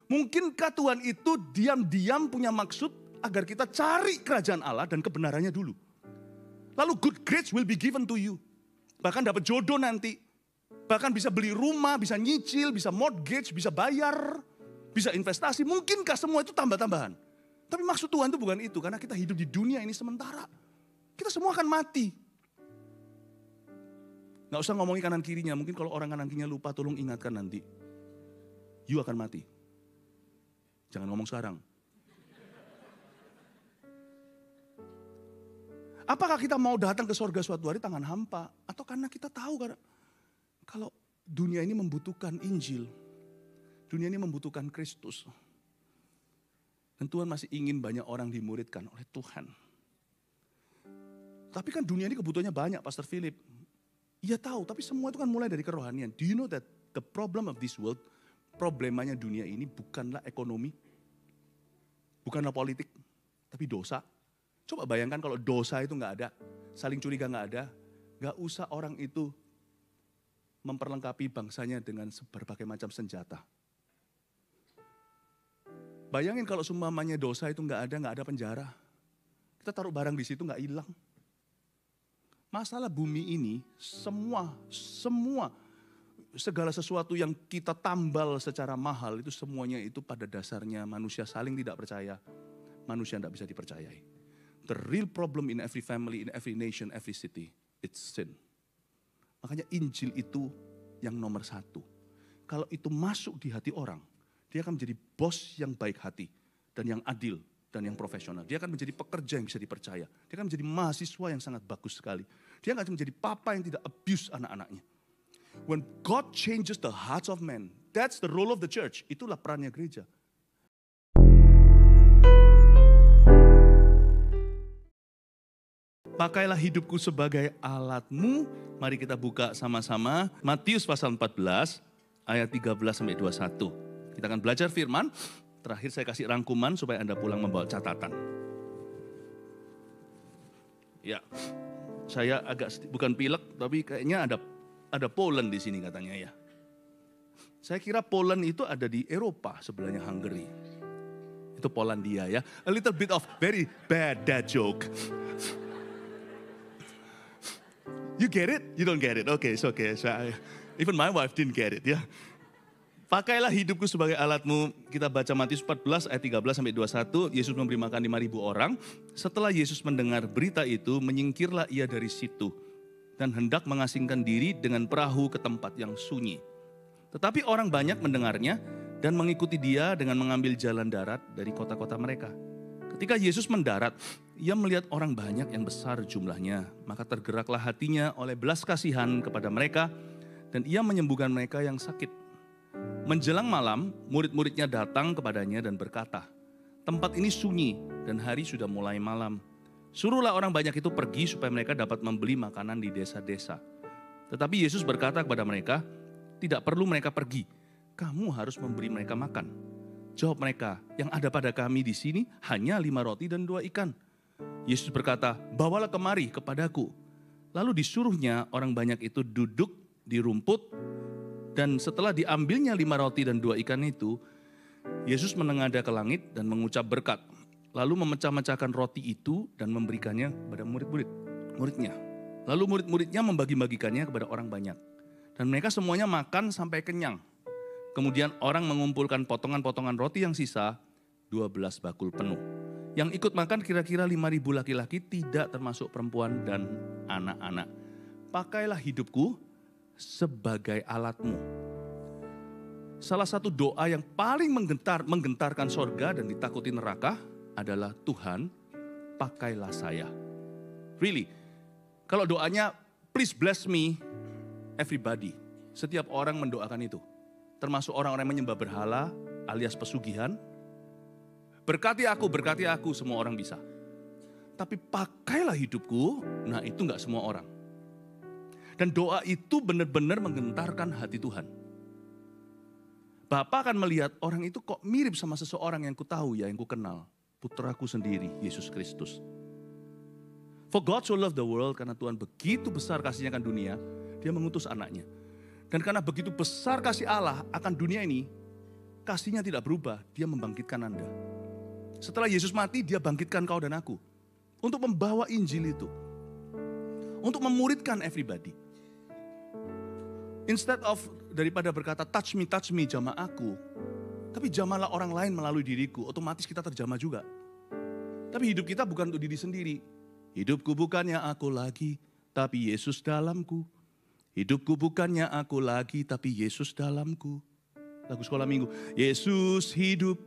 Mungkinkah Tuhan itu diam-diam punya maksud agar kita cari kerajaan Allah dan kebenarannya dulu. Lalu good grades will be given to you. Bahkan dapat jodoh nanti. Bahkan bisa beli rumah, bisa nyicil, bisa mortgage, bisa bayar, bisa investasi. Mungkinkah semua itu tambah-tambahan? Tapi maksud Tuhan itu bukan itu. Karena kita hidup di dunia ini sementara. Kita semua akan mati. Gak usah ngomongin kanan kirinya. Mungkin kalau orang kanan kirinya lupa, tolong ingatkan nanti. You akan mati. Jangan ngomong sekarang. Apakah kita mau datang ke sorga suatu hari tangan hampa? Atau karena kita tahu kalau dunia ini membutuhkan Injil. Dunia ini membutuhkan Kristus. Dan Tuhan masih ingin banyak orang dimuridkan oleh Tuhan. Tapi kan dunia ini kebutuhannya banyak, Pastor Philip. Iya tahu, tapi semua itu kan mulai dari kerohanian. Do you know that the problem of this world, problemanya dunia ini bukanlah ekonomi, bukanlah politik, tapi dosa. Coba bayangkan kalau dosa itu gak ada, saling curiga gak ada, gak usah orang itu memperlengkapi bangsanya dengan berbagai macam senjata. Bayangin kalau seumpamanya dosa itu gak ada penjara. Kita taruh barang di situ gak hilang. Masalah bumi ini semua segala sesuatu yang kita tambal secara mahal itu semuanya itu pada dasarnya manusia saling tidak percaya. Manusia tidak bisa dipercayai. The real problem in every family, in every nation, every city, it's sin. Makanya Injil itu yang nomor satu. Kalau itu masuk di hati orang, dia akan menjadi bos yang baik hati dan yang adil dan yang profesional. Dia akan menjadi pekerja yang bisa dipercaya. Dia akan menjadi mahasiswa yang sangat bagus sekali. Dia akan menjadi papa yang tidak abuse anak-anaknya. When God changes the hearts of men, that's the role of the church. Itulah perannya gereja. Pakailah hidupku sebagai alatmu. Mari kita buka sama-sama Matius pasal 14 ayat 13-21. Kita akan belajar firman. Terakhir saya kasih rangkuman supaya Anda pulang membawa catatan. Ya, saya agak bukan pilek tapi kayaknya ada Poland di sini katanya ya. Saya kira Poland itu ada di Eropa sebelahnya Hungary. Itu Polandia ya. A little bit of very bad dad joke. You get it? You don't get it? Okay, it's okay. So even my wife didn't get it ya. Pakailah hidupku sebagai alatmu. Kita baca Matius 14 ayat 13-21. Yesus memberi makan 5.000 orang. Setelah Yesus mendengar berita itu, menyingkirlah ia dari situ. Dan hendak mengasingkan diri dengan perahu ke tempat yang sunyi. Tetapi orang banyak mendengarnya dan mengikuti dia dengan mengambil jalan darat dari kota-kota mereka. Ketika Yesus mendarat, ia melihat orang banyak yang besar jumlahnya. Maka tergeraklah hatinya oleh belas kasihan kepada mereka dan ia menyembuhkan mereka yang sakit. Menjelang malam, murid-muridnya datang kepadanya dan berkata, tempat ini sunyi dan hari sudah mulai malam. Suruhlah orang banyak itu pergi supaya mereka dapat membeli makanan di desa-desa. Tetapi Yesus berkata kepada mereka, tidak perlu mereka pergi, kamu harus memberi mereka makan. Jawab mereka, yang ada pada kami di sini hanya 5 roti dan 2 ikan. Yesus berkata, bawalah kemari kepadaku. Lalu disuruhnya orang banyak itu duduk di rumput. Dan setelah diambilnya 5 roti dan 2 ikan itu, Yesus menengadah ke langit dan mengucap berkat. Lalu memecah-mecahkan roti itu dan memberikannya kepada murid-muridnya. Lalu murid-muridnya membagi-bagikannya kepada orang banyak. Dan mereka semuanya makan sampai kenyang. Kemudian orang mengumpulkan potongan-potongan roti yang sisa, 12 bakul penuh. Yang ikut makan kira-kira 5.000 laki-laki, tidak termasuk perempuan dan anak-anak. Pakailah hidupku sebagai alatmu. Salah satu doa yang paling menggentarkan sorga dan ditakuti neraka adalah Tuhan, pakailah saya. Really, kalau doanya please bless me, everybody. Setiap orang mendoakan itu. Termasuk orang-orang yang menyembah berhala alias pesugihan. Berkati aku, semua orang bisa. Tapi pakailah hidupku, nah itu enggak semua orang. Dan doa itu benar-benar menggentarkan hati Tuhan. Bapa akan melihat orang itu kok mirip sama seseorang yang ku tahu ya, yang ku kenal. Putraku sendiri, Yesus Kristus. For God so loved the world, karena Tuhan begitu besar kasihnya akan dunia, dia mengutus anaknya. Dan karena begitu besar kasih Allah akan dunia ini, kasihnya tidak berubah, dia membangkitkan Anda. Setelah Yesus mati, dia bangkitkan kau dan aku. Untuk membawa Injil itu. Untuk memuridkan everybody. Instead of daripada berkata touch me jamah aku. Tapi jamahlah orang lain melalui diriku, otomatis kita terjamah juga. Tapi hidup kita bukan untuk diri sendiri. Hidupku bukannya aku lagi, tapi Yesus dalamku. Hidupku bukannya aku lagi, tapi Yesus dalamku. Lagu sekolah minggu. Yesus hidup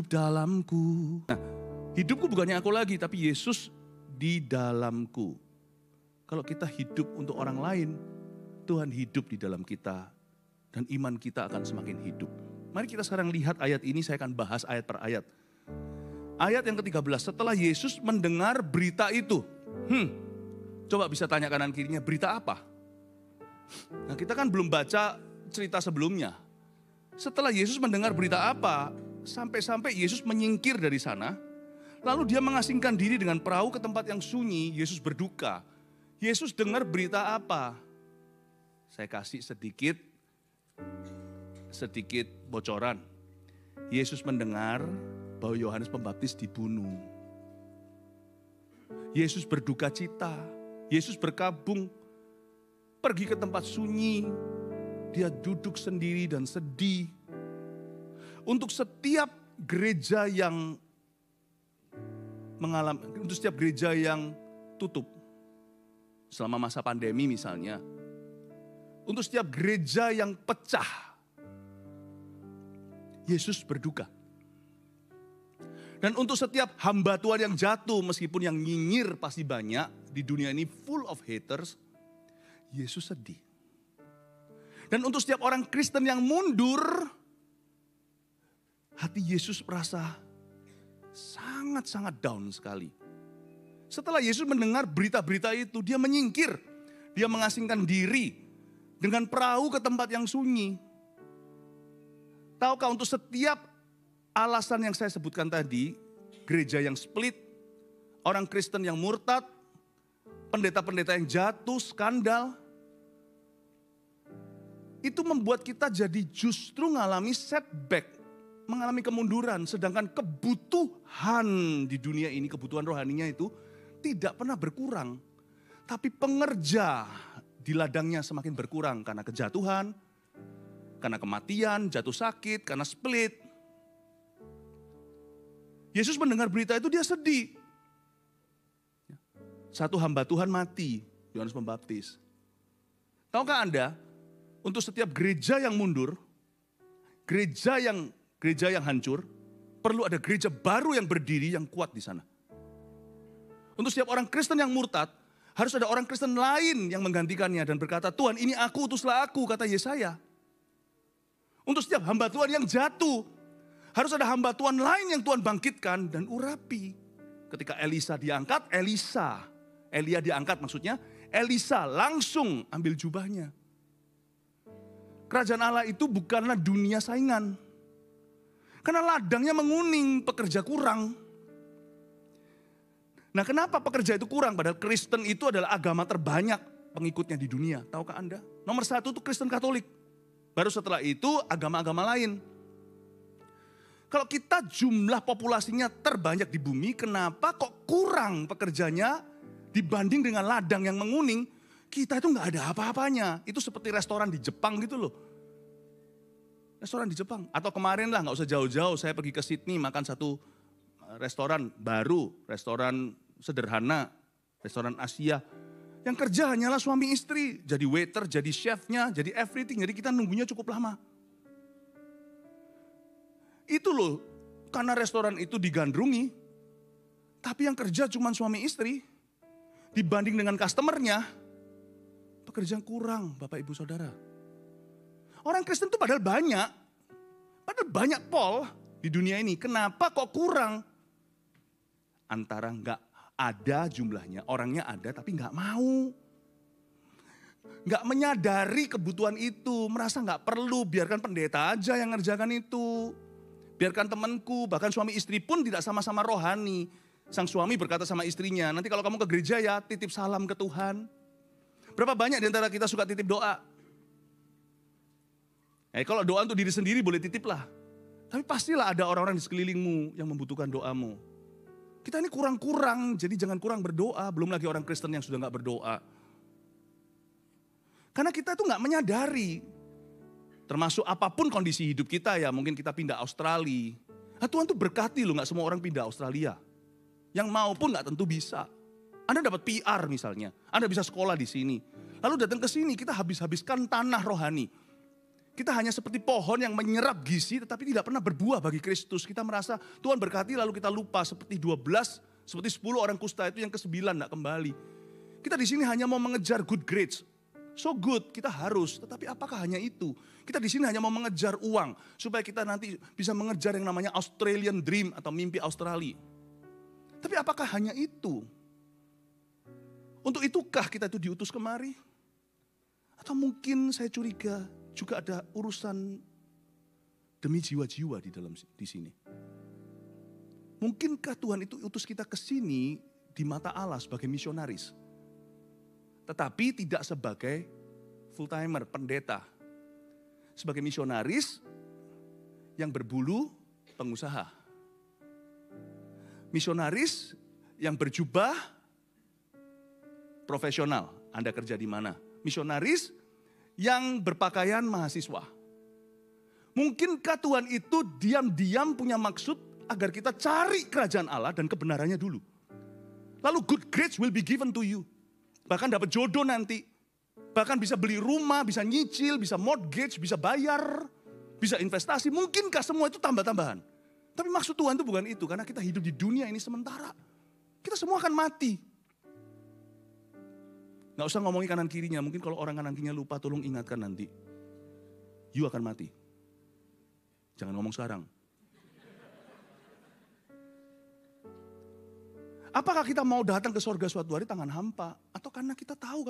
dalamku. Nah, hidupku bukannya aku lagi, tapi Yesus di dalamku. Kalau kita hidup untuk orang lain, Tuhan hidup di dalam kita. Dan iman kita akan semakin hidup. Mari kita sekarang lihat ayat ini, saya akan bahas ayat per ayat. Ayat yang ke-13, setelah Yesus mendengar berita itu. Coba bisa tanya kanan kirinya, berita apa? Nah, kita kan belum baca cerita sebelumnya. Setelah Yesus mendengar berita apa, sampai-sampai Yesus menyingkir dari sana. Lalu dia mengasingkan diri dengan perahu ke tempat yang sunyi, Yesus berduka. Yesus dengar berita apa? Saya kasih sedikit bocoran. Yesus mendengar bahwa Yohanes Pembaptis dibunuh. Yesus berduka cita. Yesus berkabung, pergi ke tempat sunyi. Dia duduk sendiri dan sedih. Untuk setiap gereja yang untuk setiap gereja yang tutup selama masa pandemi misalnya, untuk setiap gereja yang pecah, Yesus berduka. Dan untuk setiap hamba Tuhan yang jatuh, meskipun yang nyinyir pasti banyak, di dunia ini full of haters, Yesus sedih. Dan untuk setiap orang Kristen yang mundur, hati Yesus merasa sangat-sangat down sekali. Setelah Yesus mendengar berita-berita itu, dia menyingkir. Dia mengasingkan diri dengan perahu ke tempat yang sunyi. Tahukah untuk setiap alasan yang saya sebutkan tadi, gereja yang split, orang Kristen yang murtad, pendeta-pendeta yang jatuh, skandal, itu membuat kita jadi justru mengalami setback, mengalami kemunduran. Sedangkan kebutuhan di dunia ini, kebutuhan rohaninya itu tidak pernah berkurang. Tapi pengerja di ladangnya semakin berkurang karena kejatuhan, karena kematian, jatuh sakit, karena split. Yesus mendengar berita itu dia sedih. Satu hamba Tuhan mati, Yohanes Pembaptis. Tahukah Anda, untuk setiap gereja yang mundur, gereja yang hancur, perlu ada gereja baru yang berdiri yang kuat di sana. Untuk setiap orang Kristen yang murtad, harus ada orang Kristen lain yang menggantikannya dan berkata, Tuhan ini aku, utuslah aku, kata Yesaya. Untuk setiap hamba Tuhan yang jatuh, harus ada hamba Tuhan lain yang Tuhan bangkitkan dan urapi. Ketika Elia diangkat maksudnya, Elisa langsung ambil jubahnya. Kerajaan Allah itu bukanlah dunia saingan. Karena ladangnya menguning, pekerja kurang. Nah, kenapa pekerja itu kurang? Padahal Kristen itu adalah agama terbanyak pengikutnya di dunia. Tahukah Anda? Nomor 1 itu Kristen Katolik. Baru setelah itu agama-agama lain. Kalau kita jumlah populasinya terbanyak di bumi, kenapa kok kurang pekerjanya dibanding dengan ladang yang menguning? Kita itu nggak ada apa-apanya. Itu seperti restoran di Jepang gitu loh. Restoran di Jepang. Atau kemarin lah, nggak usah jauh-jauh, saya pergi ke Sydney makan satu restoran baru, restoran sederhana, restoran Asia. Yang kerja hanyalah suami istri, jadi waiter, jadi chefnya, jadi everything. Jadi kita nunggunya cukup lama. Itu loh, karena restoran itu digandrungi, tapi yang kerja cuma suami istri, dibanding dengan customernya, pekerjaan kurang Bapak Ibu Saudara. Orang Kristen itu padahal banyak Paul di dunia ini. Kenapa kok kurang? Antara nggak ada jumlahnya, orangnya ada tapi nggak mau. Nggak menyadari kebutuhan itu, merasa nggak perlu, biarkan pendeta aja yang ngerjakan itu. Biarkan temanku, bahkan suami istri pun tidak sama-sama rohani. Sang suami berkata sama istrinya, nanti kalau kamu ke gereja ya titip salam ke Tuhan. Berapa banyak di antara kita suka titip doa? Kalau doa untuk diri sendiri boleh titip lah. Tapi pastilah ada orang-orang di sekelilingmu yang membutuhkan doamu. Kita ini kurang-kurang, jadi jangan kurang berdoa. Belum lagi orang Kristen yang sudah gak berdoa. Karena kita tuh gak menyadari. Termasuk apapun kondisi hidup kita ya, mungkin kita pindah Australia. Nah, Tuhan tuh berkati loh, gak semua orang pindah Australia. Yang mau pun gak tentu bisa. Anda dapat PR misalnya, Anda bisa sekolah di sini. Lalu datang ke sini, kita habis-habiskan tanah rohani. Kita hanya seperti pohon yang menyerap gizi tetapi tidak pernah berbuah bagi Kristus. Kita merasa Tuhan berkati lalu kita lupa seperti 12, seperti 10 orang kusta itu yang ke-9 tidak kembali. Kita di sini hanya mau mengejar good grades. So good, kita harus. Tetapi apakah hanya itu? Kita di sini hanya mau mengejar uang supaya kita nanti bisa mengejar yang namanya Australian Dream atau mimpi Australia. Tapi apakah hanya itu? Untuk itukah kita itu diutus kemari? Atau mungkin saya curiga juga ada urusan demi jiwa-jiwa di sini. Mungkinkah Tuhan itu utus kita ke sini di mata Allah sebagai misionaris? Tetapi tidak sebagai full timer, pendeta. Sebagai misionaris yang berbulu pengusaha. Misionaris yang berjubah profesional. Anda kerja di mana? Misionaris yang berpakaian mahasiswa. Mungkinkah Tuhan itu diam-diam punya maksud agar kita cari kerajaan Allah dan kebenarannya dulu. Lalu good grades will be given to you. Bahkan dapat jodoh nanti. Bahkan bisa beli rumah, bisa nyicil, bisa mortgage, bisa bayar, bisa investasi. Mungkinkah semua itu tambah-tambahan? Tapi maksud Tuhan itu bukan itu. Karena kita hidup di dunia ini sementara. Kita semua akan mati. Gak usah ngomongin kanan kirinya, mungkin kalau orang kanan kirinya lupa tolong ingatkan nanti. You akan mati. Jangan ngomong sekarang. Apakah kita mau datang ke sorga suatu hari tangan hampa? Atau karena kita tahu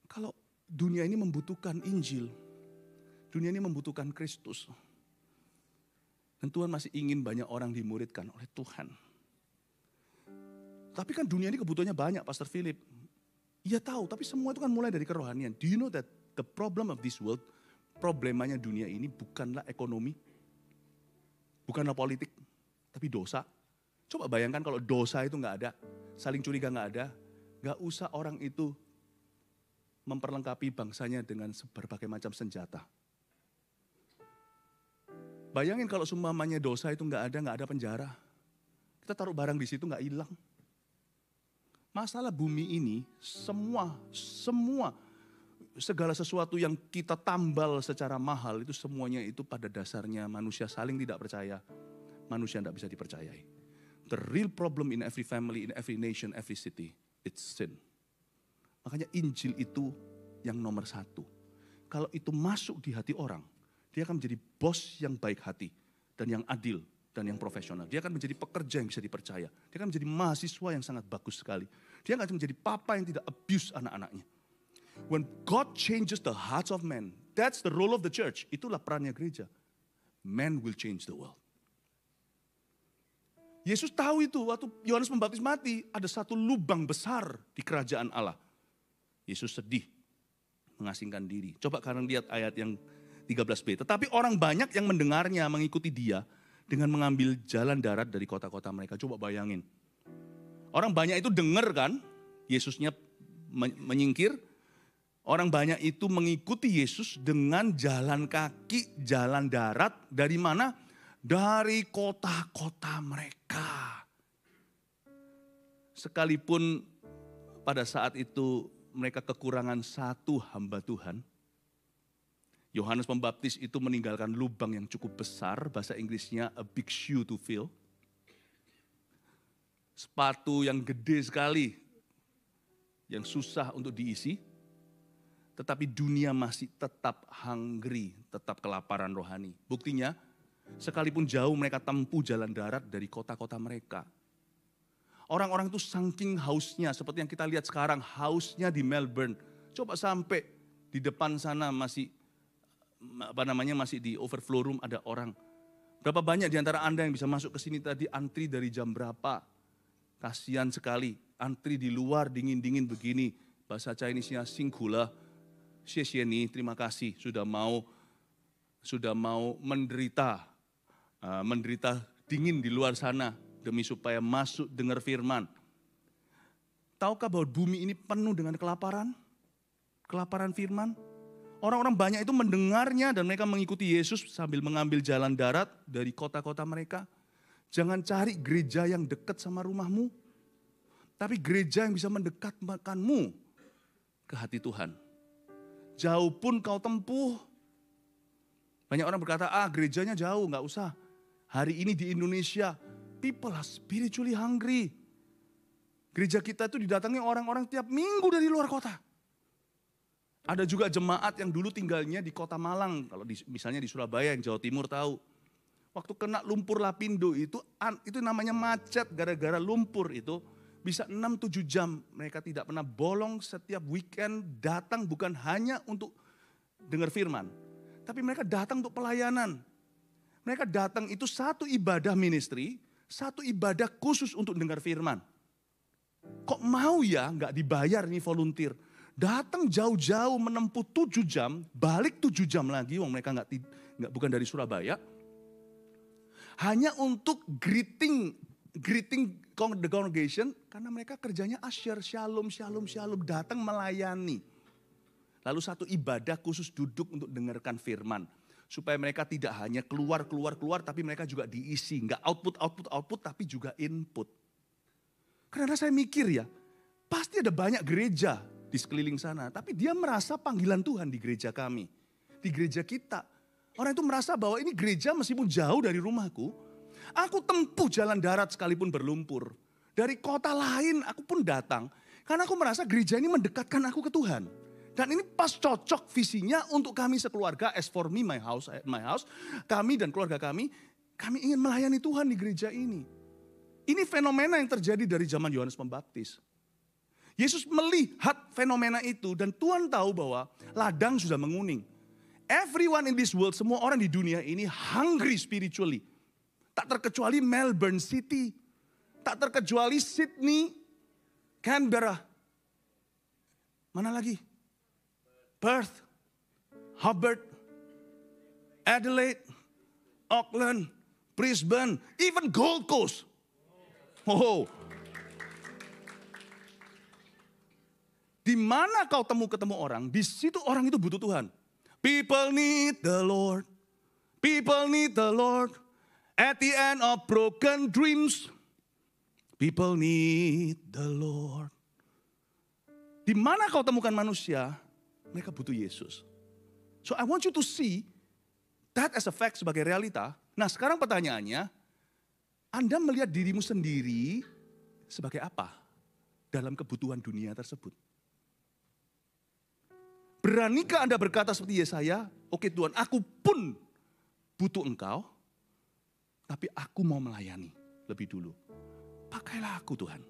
kalau dunia ini membutuhkan Injil. Dunia ini membutuhkan Kristus. Dan Tuhan masih ingin banyak orang dimuridkan oleh Tuhan. Tapi kan dunia ini kebutuhannya banyak, Pastor Philip. Iya tahu, tapi semua itu kan mulai dari kerohanian. Do you know that the problem of this world, problemanya dunia ini bukanlah ekonomi, bukanlah politik, tapi dosa. Coba bayangkan kalau dosa itu nggak ada, saling curiga nggak ada, nggak usah orang itu memperlengkapi bangsanya dengan berbagai macam senjata. Bayangin kalau seumpamanya dosa itu nggak ada penjara, kita taruh barang di situ nggak hilang. Masalah bumi ini, segala sesuatu yang kita tambal secara mahal itu semuanya itu pada dasarnya manusia saling tidak percaya. Manusia tidak bisa dipercayai. The real problem in every family, in every nation, every city, it's sin. Makanya Injil itu yang nomor 1. Kalau itu masuk di hati orang, dia akan menjadi bos yang baik hati dan yang adil. Dan yang profesional. Dia akan menjadi pekerja yang bisa dipercaya. Dia akan menjadi mahasiswa yang sangat bagus sekali. Dia akan menjadi papa yang tidak abuse anak-anaknya. When God changes the hearts of men, that's the role of the church. Itulah perannya gereja. Men will change the world. Yesus tahu itu waktu Yohanes Pembaptis mati, ada satu lubang besar di kerajaan Allah. Yesus sedih, mengasingkan diri. Coba kalian lihat ayat yang 13b. Tetapi orang banyak yang mendengarnya, mengikuti dia, dengan mengambil jalan darat dari kota-kota mereka. Coba bayangin. Orang banyak itu dengar kan, Yesusnya menyingkir. Orang banyak itu mengikuti Yesus dengan jalan kaki, jalan darat. Dari mana? Dari kota-kota mereka. Sekalipun pada saat itu mereka kekurangan satu hamba Tuhan, Yohanes Pembaptis itu meninggalkan lubang yang cukup besar, bahasa Inggrisnya a big shoe to fill. Sepatu yang gede sekali, yang susah untuk diisi. Tetapi dunia masih tetap hungry, tetap kelaparan rohani. Buktinya, sekalipun jauh mereka tempuh jalan darat dari kota-kota mereka. Orang-orang itu saking hausnya, seperti yang kita lihat sekarang, hausnya di Melbourne. Coba sampai di depan sana masih di overflow room ada orang. Berapa banyak di antara Anda yang bisa masuk ke sini tadi antri dari jam berapa? Kasihan sekali, antri di luar dingin-dingin begini. Bahasa Chinese-nya singkula, xie ni, terima kasih sudah mau sudah mau menderita dingin di luar sana demi supaya masuk dengar firman. Tahukah bahwa bumi ini penuh dengan kelaparan? Kelaparan firman. Orang-orang banyak itu mendengarnya dan mereka mengikuti Yesus sambil mengambil jalan darat dari kota-kota mereka. Jangan cari gereja yang dekat sama rumahmu, tapi gereja yang bisa mendekatkanmu ke hati Tuhan. Jauh pun kau tempuh. Banyak orang berkata, gerejanya jauh, gak usah. Hari ini di Indonesia, people are spiritually hungry. Gereja kita itu didatangi orang-orang tiap minggu dari luar kota. Ada juga jemaat yang dulu tinggalnya di kota Malang. Kalau misalnya di Surabaya yang Jawa Timur tahu. Waktu kena lumpur lapindo itu namanya macet gara-gara lumpur itu. Bisa 6-7 jam mereka tidak pernah bolong setiap weekend datang bukan hanya untuk dengar firman. Tapi mereka datang untuk pelayanan. Mereka datang itu satu ibadah ministry, satu ibadah khusus untuk dengar firman. Kok mau ya nggak dibayar nih volunteer. Datang jauh-jauh menempuh 7 jam, balik 7 jam lagi, wong mereka bukan dari Surabaya. Hanya untuk greeting the congregation, karena mereka kerjanya asyir, shalom, datang melayani. Lalu satu ibadah khusus duduk untuk dengarkan firman. Supaya mereka tidak hanya keluar, tapi mereka juga diisi. Enggak output, tapi juga input. Karena saya mikir ya, pasti ada banyak gereja di sekeliling sana. Tapi dia merasa panggilan Tuhan di gereja kami. Di gereja kita. Orang itu merasa bahwa ini gereja meskipun jauh dari rumahku. Aku tempuh jalan darat sekalipun berlumpur. Dari kota lain aku pun datang. Karena aku merasa gereja ini mendekatkan aku ke Tuhan. Dan ini pas cocok visinya untuk kami sekeluarga. As for me, my house, kami dan keluarga kami ingin melayani Tuhan di gereja ini. Ini fenomena yang terjadi dari zaman Yohanes Pembaptis. Yesus melihat fenomena itu dan Tuhan tahu bahwa ladang sudah menguning. Everyone in this world, semua orang di dunia ini hungry spiritually. Tak terkecuali Melbourne City, tak terkecuali Sydney, Canberra. Mana lagi? Perth, Hobart, Adelaide, Auckland, Brisbane, even Gold Coast. Oh. Di mana kau ketemu orang, di situ orang itu butuh Tuhan. People need the Lord. People need the Lord. At the end of broken dreams, people need the Lord. Di mana kau temukan manusia, mereka butuh Yesus. So I want you to see that as a fact sebagai realita. Nah sekarang pertanyaannya, Anda melihat dirimu sendiri sebagai apa dalam kebutuhan dunia tersebut? Beranikah Anda berkata seperti Yesaya, oke Tuhan, aku pun butuh Engkau, tapi aku mau melayani lebih dulu. Pakailah aku Tuhan.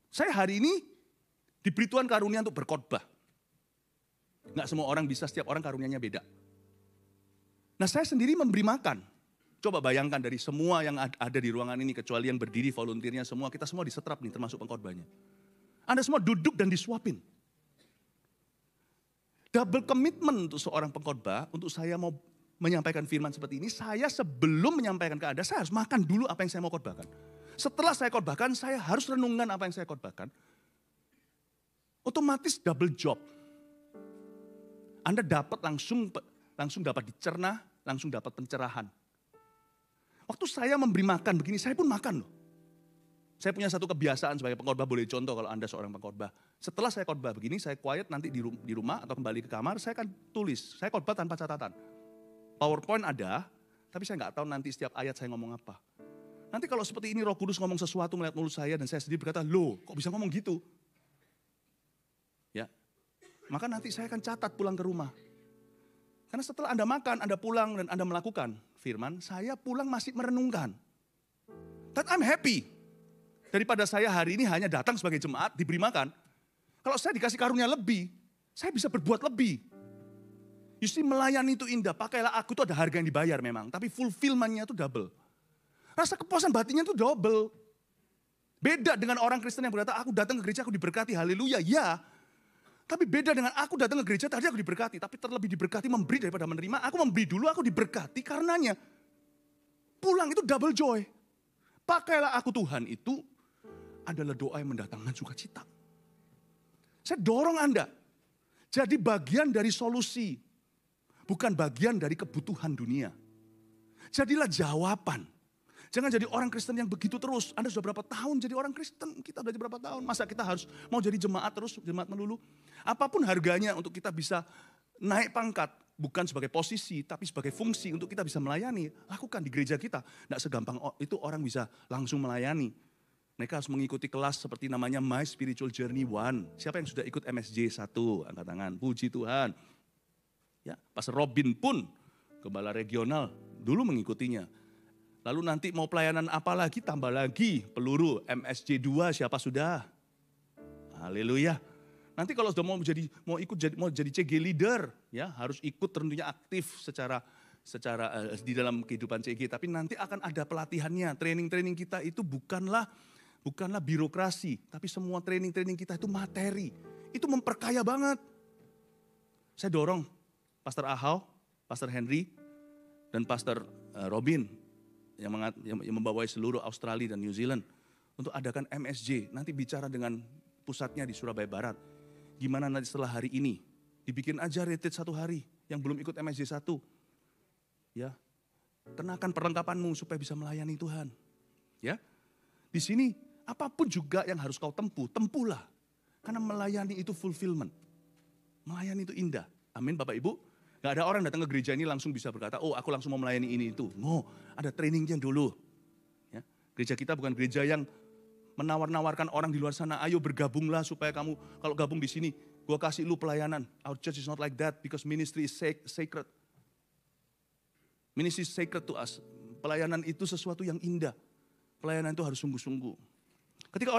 Saya hari ini diberi Tuhan karunia untuk berkhotbah. Nggak semua orang bisa, setiap orang karunianya beda. Nah saya sendiri memberi makan. Coba bayangkan dari semua yang ada di ruangan ini, kecuali yang berdiri volunteernya semua, kita semua disetrap nih termasuk pengkhotbahnya. Anda semua duduk dan disuapin. Double komitmen untuk seorang pengkhotbah, untuk saya mau menyampaikan firman seperti ini, saya sebelum menyampaikan ke Anda, saya harus makan dulu apa yang saya mau khotbahkan. Setelah saya khotbahkan, saya harus renungkan apa yang saya khotbahkan. Otomatis double job. Anda dapat langsung dapat dicerna, langsung dapat pencerahan. Waktu saya memberi makan begini, saya pun makan loh. Saya punya satu kebiasaan sebagai pengkhotbah, boleh contoh kalau Anda seorang pengkhotbah. Setelah saya khotbah begini, saya quiet nanti di rumah atau kembali ke kamar, saya akan tulis. Saya khotbah tanpa catatan. PowerPoint ada, tapi saya nggak tahu nanti setiap ayat saya ngomong apa. Nanti kalau seperti ini Roh Kudus ngomong sesuatu melihat mulut saya dan saya sendiri berkata, loh kok bisa ngomong gitu? Ya, maka nanti saya akan catat pulang ke rumah. Karena setelah Anda makan, Anda pulang dan Anda melakukan firman, saya pulang masih merenungkan. That I'm happy. Daripada saya hari ini hanya datang sebagai jemaat, diberi makan. Kalau saya dikasih karunia lebih, saya bisa berbuat lebih. Justru melayani itu indah, pakailah aku itu ada harga yang dibayar memang. Tapi fulfillment-nya itu double. Rasa kepuasan batinnya itu double. Beda dengan orang Kristen yang berkata, aku datang ke gereja, aku diberkati, haleluya, ya. Tapi beda dengan aku datang ke gereja, tadi aku diberkati. Tapi terlebih diberkati memberi daripada menerima. Aku memberi dulu, aku diberkati karenanya. Pulang itu double joy. Pakailah aku Tuhan itu adalah doa yang mendatangkan sukacita. Saya dorong Anda. Jadi bagian dari solusi. Bukan bagian dari kebutuhan dunia. Jadilah jawaban. Jangan jadi orang Kristen yang begitu terus. Anda sudah berapa tahun jadi orang Kristen? Kita sudah berapa tahun? Masa kita harus mau jadi jemaat terus, jemaat melulu? Apapun harganya untuk kita bisa naik pangkat. Bukan sebagai posisi, tapi sebagai fungsi untuk kita bisa melayani. Lakukan di gereja kita. Tidak segampang itu orang bisa langsung melayani. Mereka harus mengikuti kelas seperti namanya My Spiritual Journey 1. Siapa yang sudah ikut MSJ 1? Angkat tangan, puji Tuhan. Ya, Pastor Robin pun, gembala regional, dulu mengikutinya. Lalu nanti mau pelayanan apa lagi, tambah lagi peluru MSJ 2 siapa sudah? Haleluya. Nanti kalau sudah mau jadi CG leader, ya harus ikut tentunya aktif secara di dalam kehidupan CG. Tapi nanti akan ada pelatihannya. Training kita itu bukanlah birokrasi, tapi semua training kita itu materi. Itu memperkaya banget. Saya dorong Pastor Ahau, Pastor Henry, dan Pastor Robin yang membawai seluruh Australia dan New Zealand untuk adakan MSJ. Nanti bicara dengan pusatnya di Surabaya Barat. Gimana nanti setelah hari ini? Dibikin aja retreat 1 hari yang belum ikut MSJ 1. Ya. Kenakan perlengkapanmu supaya bisa melayani Tuhan. Ya. Di sini apapun juga yang harus kau tempuhlah. Karena melayani itu fulfillment. Melayani itu indah. Amin Bapak Ibu. Gak ada orang datang ke gereja ini langsung bisa berkata, oh aku langsung mau melayani ini itu. No, ada trainingnya dulu. Ya. Gereja kita bukan gereja yang menawar-nawarkan orang di luar sana, ayo bergabunglah supaya kamu kalau gabung di sini, gue kasih lu pelayanan. Our church is not like that because ministry is sacred. Ministry is sacred to us. Pelayanan itu sesuatu yang indah. Pelayanan itu harus sungguh-sungguh. Ketika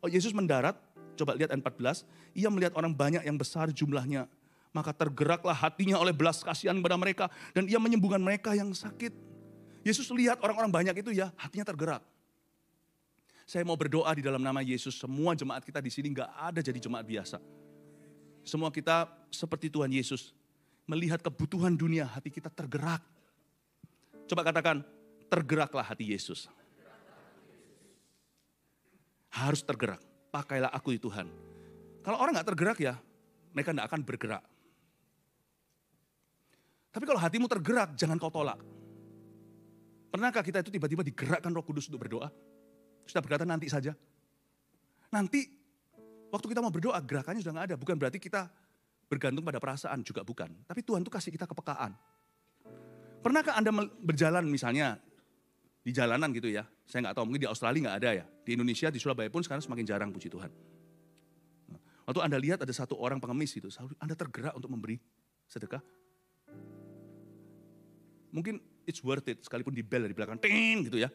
Yesus mendarat, coba lihat ayat 14, ia melihat orang banyak yang besar jumlahnya. Maka tergeraklah hatinya oleh belas kasihan kepada mereka. Dan ia menyembuhkan mereka yang sakit. Yesus lihat orang-orang banyak itu ya, hatinya tergerak. Saya mau berdoa di dalam nama Yesus. Semua jemaat kita di sini gak ada jadi jemaat biasa. Semua kita seperti Tuhan Yesus. Melihat kebutuhan dunia, hati kita tergerak. Coba katakan, tergeraklah hati Yesus. Harus tergerak. Pakailah aku di Tuhan. Kalau orang gak tergerak ya, mereka gak akan bergerak. Tapi kalau hatimu tergerak, jangan kau tolak. Pernahkah kita itu tiba-tiba digerakkan Roh Kudus untuk berdoa? Sudah berkata nanti saja. Nanti, waktu kita mau berdoa, gerakannya sudah gak ada. Bukan berarti kita bergantung pada perasaan, juga bukan. Tapi Tuhan tuh kasih kita kepekaan. Pernahkah Anda berjalan misalnya, di jalanan gitu ya. Saya gak tahu, mungkin di Australia gak ada ya. Di Indonesia, di Surabaya pun sekarang semakin jarang, puji Tuhan. Waktu Anda lihat ada satu orang pengemis itu, Anda tergerak untuk memberi sedekah. Mungkin it's worth it, sekalipun di bel dari belakang, ting gitu ya.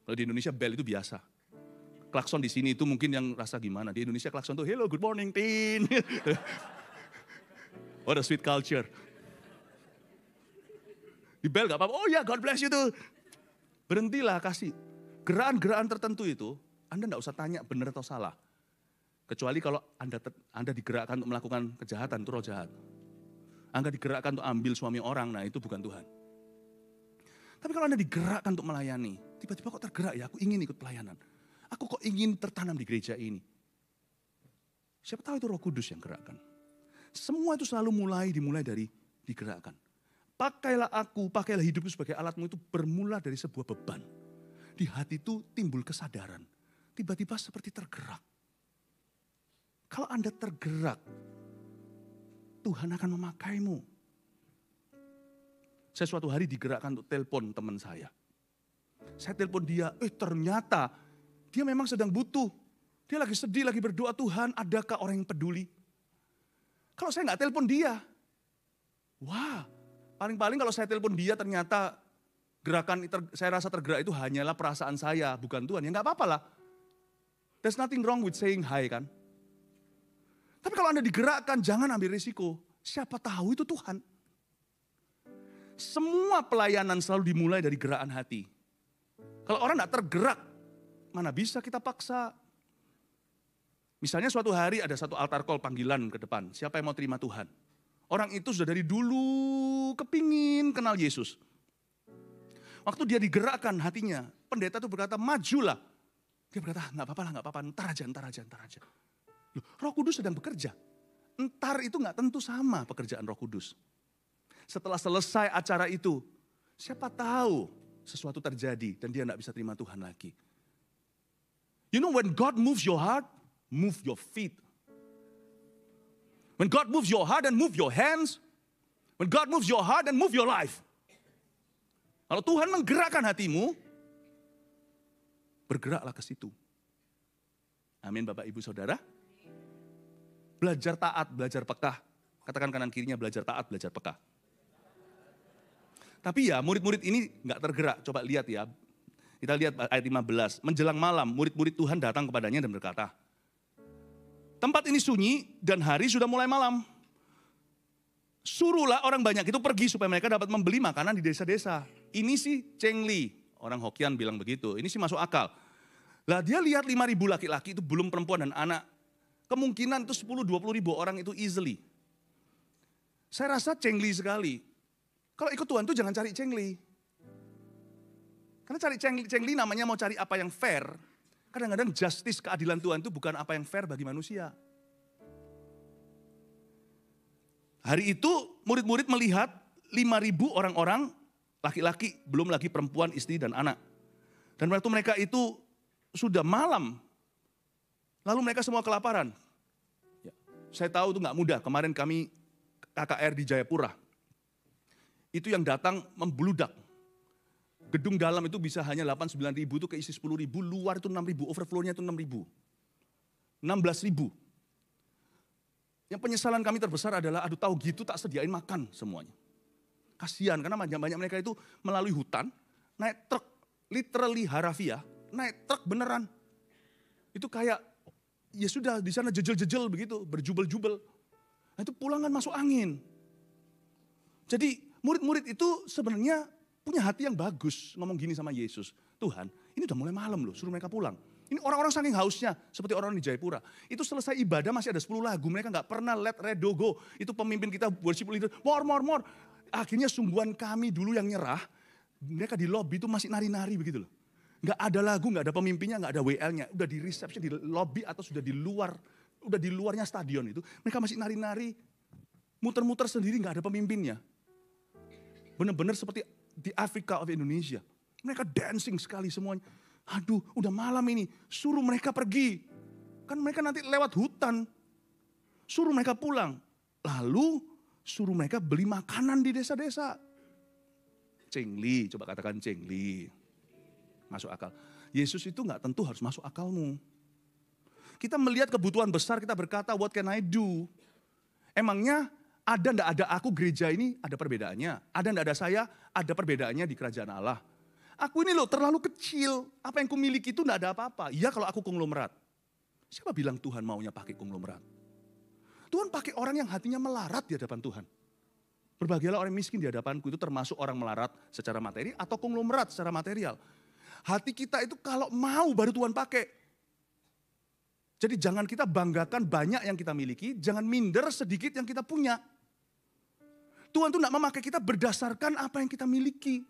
Kalau di Indonesia bel itu biasa. Klakson di sini itu mungkin yang rasa gimana. Di Indonesia klakson tuh, hello, good morning, ting. What a sweet culture. Di bel gak apa-apa, oh ya God bless you tuh. Berhentilah kasih. Gerakan-gerakan tertentu itu, Anda gak usah tanya benar atau salah. Kecuali kalau Anda digerakkan untuk melakukan kejahatan, itu roh jahat. Anda digerakkan untuk ambil suami orang, nah itu bukan Tuhan. Tapi kalau Anda digerakkan untuk melayani, tiba-tiba kok tergerak ya, aku ingin ikut pelayanan. Aku kok ingin tertanam di gereja ini. Siapa tahu itu Roh Kudus yang gerakkan. Semua itu selalu dimulai dari digerakkan. Pakailah hidupku sebagai alatmu itu bermula dari sebuah beban. Di hati itu timbul kesadaran. Tiba-tiba seperti tergerak. Kalau Anda tergerak, Tuhan akan memakaimu. Saya suatu hari digerakkan untuk telepon teman saya. Saya telepon dia, ternyata dia memang sedang butuh. Dia lagi sedih, lagi berdoa, Tuhan adakah orang yang peduli? Kalau saya nggak telepon dia, wah, paling-paling kalau saya telepon dia ternyata saya rasa tergerak itu hanyalah perasaan saya, bukan Tuhan. Ya nggak apa-apa lah. There's nothing wrong with saying hi kan. Tapi kalau Anda digerakkan, jangan ambil risiko. Siapa tahu itu Tuhan. Semua pelayanan selalu dimulai dari gerakan hati. Kalau orang tidak tergerak, mana bisa kita paksa. Misalnya suatu hari ada satu altar call panggilan ke depan. Siapa yang mau terima Tuhan? Orang itu sudah dari dulu kepingin kenal Yesus. Waktu dia digerakkan hatinya, pendeta itu berkata, majulah. Dia berkata, nggak apa-apa, ntar aja. Loh, Roh Kudus sedang bekerja. Ntar itu nggak tentu sama pekerjaan Roh Kudus. Setelah selesai acara itu, siapa tahu sesuatu terjadi dan dia nggak bisa terima Tuhan lagi. You know when God moves your heart, move your feet. When God moves your heart and move your hands. When God moves your heart and move your life. Kalau Tuhan menggerakkan hatimu, bergeraklah ke situ. Amin Bapak Ibu Saudara. Belajar taat, belajar peka. Katakan kanan kirinya belajar taat, belajar peka. Tapi ya murid-murid ini gak tergerak. Coba lihat ya. Kita lihat ayat 15. Menjelang malam murid-murid Tuhan datang kepadanya dan berkata, tempat ini sunyi dan hari sudah mulai malam. Suruhlah orang banyak itu pergi supaya mereka dapat membeli makanan di desa-desa. Ini sih Cengli, orang Hokian bilang begitu. Ini sih masuk akal. Lah dia lihat 5.000 laki-laki itu belum perempuan dan anak. Kemungkinan itu 10-20 ribu orang itu easily. Saya rasa Cengli sekali. Kalau ikut Tuhan tuh jangan cari Cengli. Karena cari Cengli namanya mau cari apa yang fair. Kadang-kadang justice, keadilan Tuhan itu bukan apa yang fair bagi manusia. Hari itu murid-murid melihat 5.000 orang-orang laki-laki, belum lagi perempuan, istri dan anak. Dan waktu mereka itu sudah malam, lalu mereka semua kelaparan. Ya, saya tahu itu gak mudah, kemarin kami KKR di Jayapura. Itu yang datang membludak. Gedung dalam itu bisa hanya 8-9 ribu, itu keisi 10 ribu, luar itu 6 ribu, overflow-nya itu 6 ribu. 16 ribu. Yang penyesalan kami terbesar adalah, aduh tahu gitu tak sediain makan semuanya. Kasihan karena banyak mereka itu melalui hutan, naik truk, literally harafiah, naik truk beneran. Itu kayak, ya sudah di sana jejel-jejel begitu, berjubel-jubel. Nah itu pulang kan masuk angin. Jadi murid-murid itu sebenarnya punya hati yang bagus, ngomong gini sama Yesus. Tuhan, ini udah mulai malam loh, suruh mereka pulang. Ini orang-orang saking hausnya, seperti orang di Jayapura. Itu selesai ibadah masih ada 10 lagu, mereka gak pernah let Redo go. Itu pemimpin kita, worship leader, more. Akhirnya sungguhan kami dulu yang nyerah, mereka di lobby itu masih nari-nari begitu loh. Gak ada lagu, gak ada pemimpinnya, gak ada WL-nya. Udah di reception, di lobby atau sudah di luar, udah di luarnya stadion itu. Mereka masih nari-nari, muter-muter sendiri gak ada pemimpinnya. Benar-benar seperti di Africa of Indonesia. Mereka dancing sekali semuanya. Aduh, udah malam ini, suruh mereka pergi. Kan mereka nanti lewat hutan. Suruh mereka pulang. Lalu suruh mereka beli makanan di desa-desa. Cengli, coba katakan cengli. Masuk akal. Yesus itu gak tentu harus masuk akalmu. Kita melihat kebutuhan besar, kita berkata, what can I do? Emangnya ada ndak ada aku gereja ini ada perbedaannya. Ada ndak ada saya ada perbedaannya di kerajaan Allah. Aku ini loh terlalu kecil. Apa yang kumiliki itu ndak ada apa-apa. Iya kalau aku konglomerat. Siapa bilang Tuhan maunya pakai konglomerat? Tuhan pakai orang yang hatinya melarat di hadapan Tuhan. Berbahagialah orang miskin di hadapanku itu termasuk orang melarat secara materi atau konglomerat secara material. Hati kita itu kalau mau baru Tuhan pakai. Jadi jangan kita banggakan banyak yang kita miliki, jangan minder sedikit yang kita punya. Tuhan tuh gak memakai kita berdasarkan apa yang kita miliki.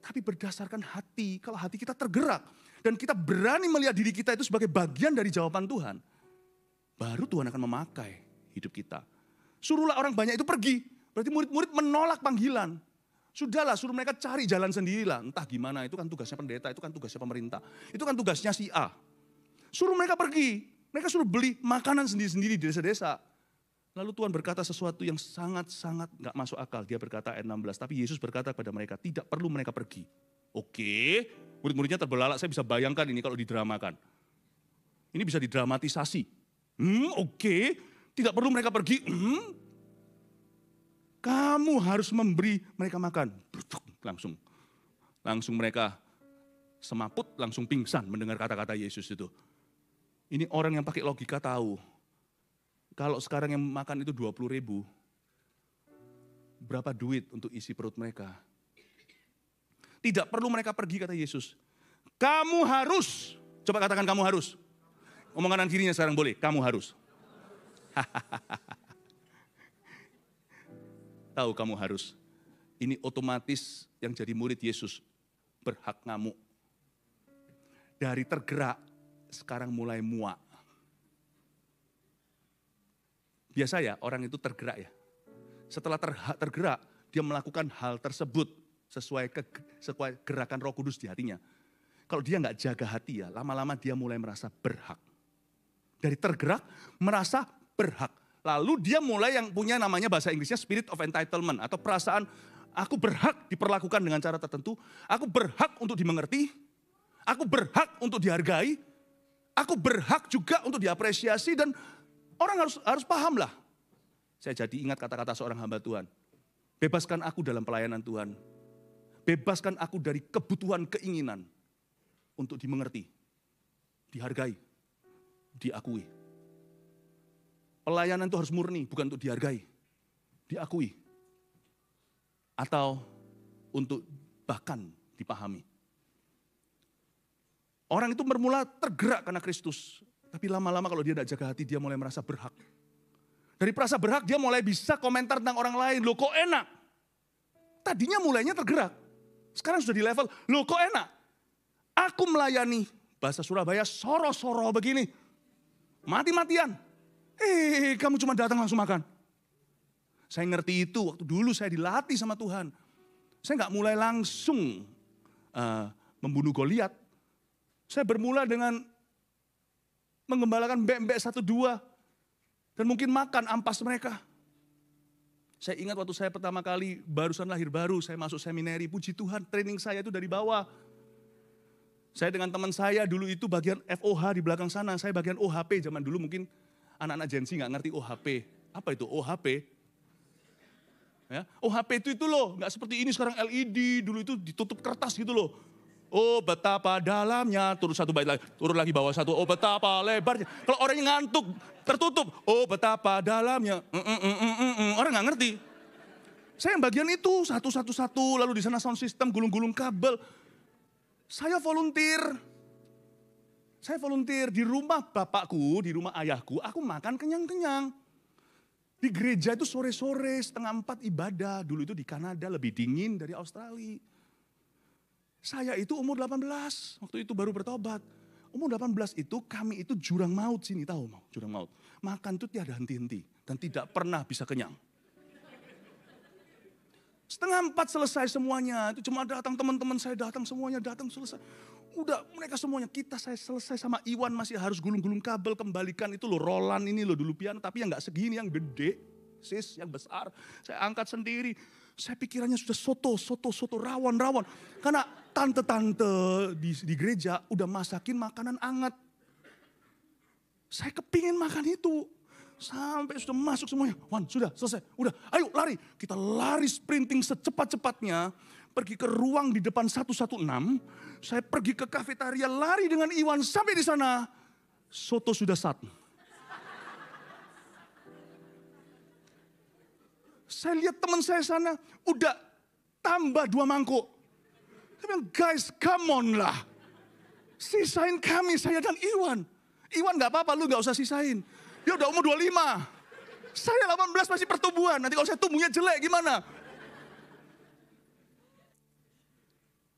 Tapi berdasarkan hati, kalau hati kita tergerak. Dan kita berani melihat diri kita itu sebagai bagian dari jawaban Tuhan. Baru Tuhan akan memakai hidup kita. Suruhlah orang banyak itu pergi. Berarti murid-murid menolak panggilan. Sudahlah suruh mereka cari jalan sendirilah. Entah gimana, itu kan tugasnya pendeta, itu kan tugasnya pemerintah. Itu kan tugasnya si A. Suruh mereka pergi. Mereka suruh beli makanan sendiri-sendiri di desa-desa. Lalu Tuhan berkata sesuatu yang sangat-sangat gak masuk akal. Dia berkata ayat 16, tapi Yesus berkata kepada mereka, tidak perlu mereka pergi. Oke, murid-muridnya terbelalak, saya bisa bayangkan ini kalau didramakan. Ini bisa didramatisasi. Oke, tidak perlu mereka pergi. Kamu harus memberi mereka makan. Langsung mereka semaput, langsung pingsan mendengar kata-kata Yesus itu. Ini orang yang pakai logika tahu. Kalau sekarang yang makan itu 20.000, berapa duit untuk isi perut mereka? Tidak perlu mereka pergi kata Yesus. Kamu harus, coba katakan kamu harus. Ngomong kanan kirinya sekarang boleh, kamu harus. Tahu kamu harus. Ini otomatis yang jadi murid Yesus berhak ngamuk. Dari tergerak, sekarang mulai muak. Biasa ya, orang itu tergerak ya. Setelah tergerak, dia melakukan hal tersebut sesuai gerakan Roh Kudus di hatinya. Kalau dia nggak jaga hati ya, lama-lama dia mulai merasa berhak. Dari tergerak, merasa berhak. Lalu dia mulai yang punya namanya bahasa Inggrisnya spirit of entitlement atau perasaan aku berhak diperlakukan dengan cara tertentu, aku berhak untuk dimengerti, aku berhak untuk dihargai, aku berhak juga untuk diapresiasi dan orang harus paham lah. Saya jadi ingat kata-kata seorang hamba Tuhan. Bebaskan aku dalam pelayanan Tuhan. Bebaskan aku dari kebutuhan keinginan untuk dimengerti, dihargai, diakui. Pelayanan itu harus murni, bukan untuk dihargai, diakui. Atau untuk bahkan dipahami. Orang itu bermula tergerak karena Kristus. Tapi lama-lama kalau dia tidak jaga hati, dia mulai merasa berhak. Dari merasa berhak, dia mulai bisa komentar tentang orang lain. Loh kok enak? Tadinya mulainya tergerak. Sekarang sudah di level, loh kok enak? Aku melayani, bahasa Surabaya, soro-soro begini. Mati-matian. Kamu cuma datang langsung makan. Saya ngerti itu, waktu dulu saya dilatih sama Tuhan. Saya nggak mulai langsung membunuh Goliat. Saya bermula dengan menggembalakan mbek-mbek 1-2. Dan mungkin makan ampas mereka. Saya ingat waktu saya pertama kali barusan lahir baru, saya masuk seminari. Puji Tuhan, training saya itu dari bawah. Saya dengan teman saya dulu itu bagian FOH di belakang sana. Saya bagian OHP zaman dulu mungkin anak-anak Gen Z nggak ngerti OHP. Apa itu OHP? Ya, OHP itu loh, nggak seperti ini sekarang LED. Dulu itu ditutup kertas gitu loh. Oh betapa dalamnya, turun satu bait lagi, turun lagi bawah satu. Oh betapa lebarnya. Kalau orangnya ngantuk, tertutup. Oh betapa dalamnya. Orang nggak ngerti. Saya yang bagian itu satu, lalu di sana sound system, gulung-gulung kabel. Saya volunteer. Saya volunteer di rumah bapakku, di rumah ayahku, aku makan kenyang-kenyang. Di gereja itu sore-sore, 3:30 ibadah. Dulu itu di Kanada lebih dingin dari Australia. Saya itu umur 18, waktu itu baru bertobat. Umur 18 itu kami itu jurang maut sini, tahu mau jurang maut. Makan itu tiada henti-henti dan tidak pernah bisa kenyang. 3:30 selesai semuanya, itu cuma datang teman-teman saya datang semuanya, datang selesai. Udah mereka semuanya, saya selesai sama Iwan masih harus gulung-gulung kabel, kembalikan itu loh Roland ini loh dulu piano, tapi yang gak segini, yang gede, sis yang besar. Saya angkat sendiri, saya pikirannya sudah soto, rawon. Karena tante-tante di gereja udah masakin makanan hangat. Saya kepingin makan itu. Sampai sudah masuk semuanya. Wan, sudah selesai. Udah, ayo lari. Kita lari sprinting secepat-cepatnya. Pergi ke ruang di depan 116. Saya pergi ke kafetaria, lari dengan Iwan. Sampai di sana, soto sudah sat. Saya lihat teman saya sana, udah tambah 2 mangkuk. Saya bilang, guys, come on lah. Sisain kami, saya dan Iwan. Iwan gak apa-apa, lu gak usah sisain. Dia udah umur 25. Saya 18 masih pertumbuhan. Nanti kalau saya tumbuhnya jelek gimana?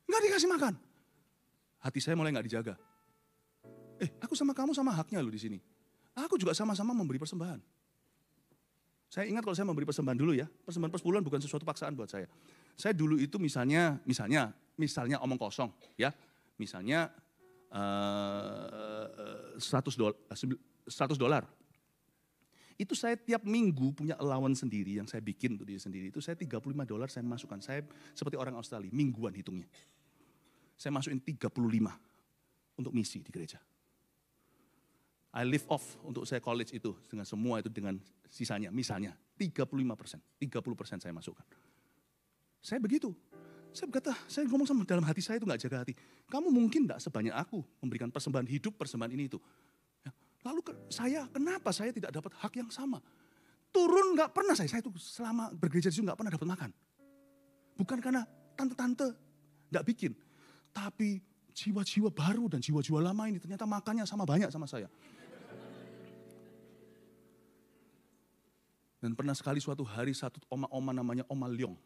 Nggak dikasih makan. Hati saya mulai nggak dijaga. Aku sama kamu sama haknya loh di sini. Aku juga sama-sama memberi persembahan. Saya ingat kalau saya memberi persembahan dulu ya. Persembahan persepuluhan bukan sesuatu paksaan buat saya. Saya dulu itu misalnya omong kosong ya. Misalnya $100. Itu saya tiap minggu punya allowance sendiri yang saya bikin untuk diri sendiri. Itu saya $35 saya masukkan. Saya seperti orang Australia, mingguan hitungnya. Saya masukin 35 untuk misi di gereja. I live off untuk saya college itu dengan semua itu dengan sisanya. Misalnya 35%, 30% saya masukkan. Saya begitu. Saya berkata, saya ngomong sama dalam hati saya itu gak jaga hati. Kamu mungkin gak sebanyak aku memberikan persembahan hidup, persembahan ini itu. Lalu kenapa saya tidak dapat hak yang sama? Turun gak pernah saya itu selama bergereja di sini gak pernah dapat makan. Bukan karena tante-tante gak bikin. Tapi jiwa-jiwa baru dan jiwa-jiwa lama ini ternyata makannya sama banyak sama saya. Dan pernah sekali suatu hari satu oma-oma namanya Oma Leong.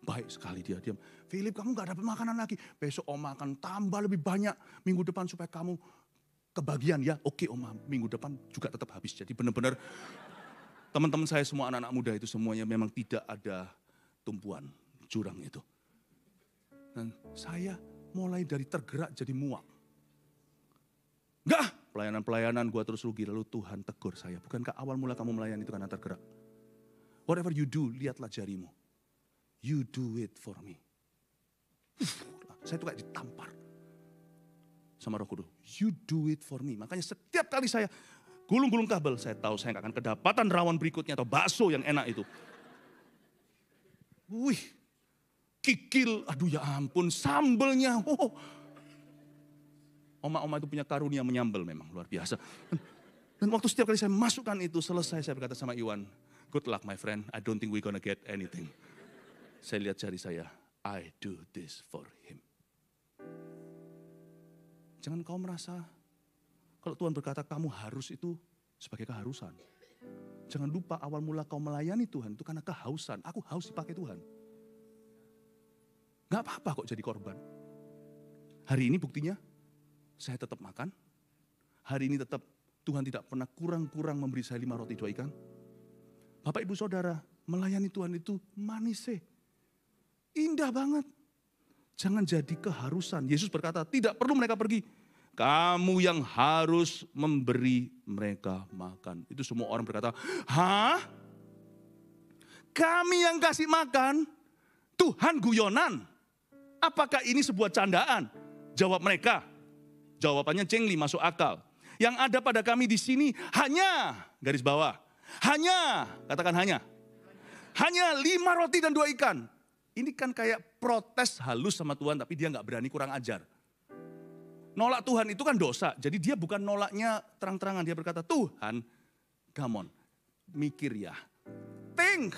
Baik sekali dia. Philip, kamu gak dapat makanan lagi. Besok oma akan tambah lebih banyak minggu depan supaya kamu kebagian ya. Oke oma, minggu depan juga tetap habis. Jadi benar-benar teman-teman saya semua anak-anak muda itu semuanya memang tidak ada tumpuan jurang itu. Dan saya mulai dari tergerak jadi muak. Enggak, pelayanan-pelayanan gue terus rugi. Lalu Tuhan tegur saya, bukankah awal mula kamu melayani itu karena tergerak? Whatever you do, lihatlah jarimu. You do it for me. Saya tuh kayak ditampar sama Roh Kudus. You do it for me. Makanya setiap kali saya gulung-gulung kabel, saya tahu saya gak akan kedapatan rawon berikutnya atau bakso yang enak itu. Wih, kikil, aduh ya ampun, sambelnya. Oh. Oma-oma itu punya karunia menyambel memang luar biasa. Dan waktu setiap kali saya masukkan itu selesai, saya berkata sama Iwan, good luck my friend, I don't think we're gonna get anything. Saya lihat jari saya, I do this for him. Jangan kau merasa, kalau Tuhan berkata kamu harus itu sebagai keharusan. Jangan lupa awal mula kau melayani Tuhan itu karena kehausan. Aku haus dipakai Tuhan. Gak apa-apa kok jadi korban. Hari ini buktinya, saya tetap makan. Hari ini tetap Tuhan tidak pernah kurang-kurang memberi saya 5 roti 2 ikan. Bapak ibu saudara, melayani Tuhan itu manis indah banget. Jangan jadi keharusan. Yesus berkata, tidak perlu mereka pergi. Kamu yang harus memberi mereka makan. Itu semua orang berkata, hah? Kami yang kasih makan? Tuhan guyonan? Apakah ini sebuah candaan? Jawab mereka. Jawabannya cengli, masuk akal. Yang ada pada kami di sini hanya, garis bawah. Hanya, katakan hanya. Hanya 5 roti dan 2 ikan. Ini kan kayak protes halus sama Tuhan, tapi dia gak berani kurang ajar. Nolak Tuhan itu kan dosa, jadi dia bukan nolaknya terang-terangan. Dia berkata, Tuhan, come on, mikir ya. Think,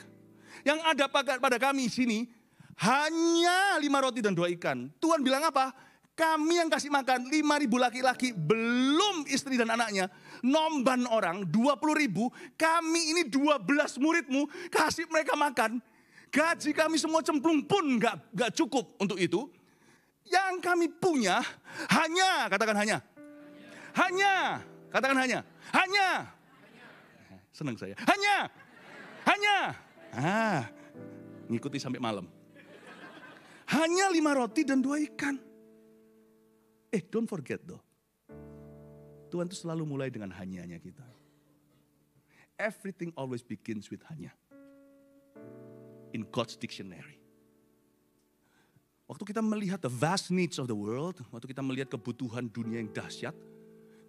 yang ada pada kami sini hanya 5 roti dan 2 ikan. Tuhan bilang apa? Kami yang kasih makan 5.000 laki-laki, belum istri dan anaknya. Nomban orang 20.000, kami ini 12 muridmu, kasih mereka makan. Gaji kami semua cemplung pun gak cukup untuk itu. Yang kami punya hanya, katakan hanya. Hanya, katakan hanya. Hanya. Senang saya. Hanya. Ngikuti sampai malam. Hanya 5 roti dan 2 ikan. Don't forget though. Tuhan itu selalu mulai dengan hanya-nya kita. Everything always begins with hanya. In God's dictionary. Waktu kita melihat the vast needs of the world, waktu kita melihat kebutuhan dunia yang dahsyat,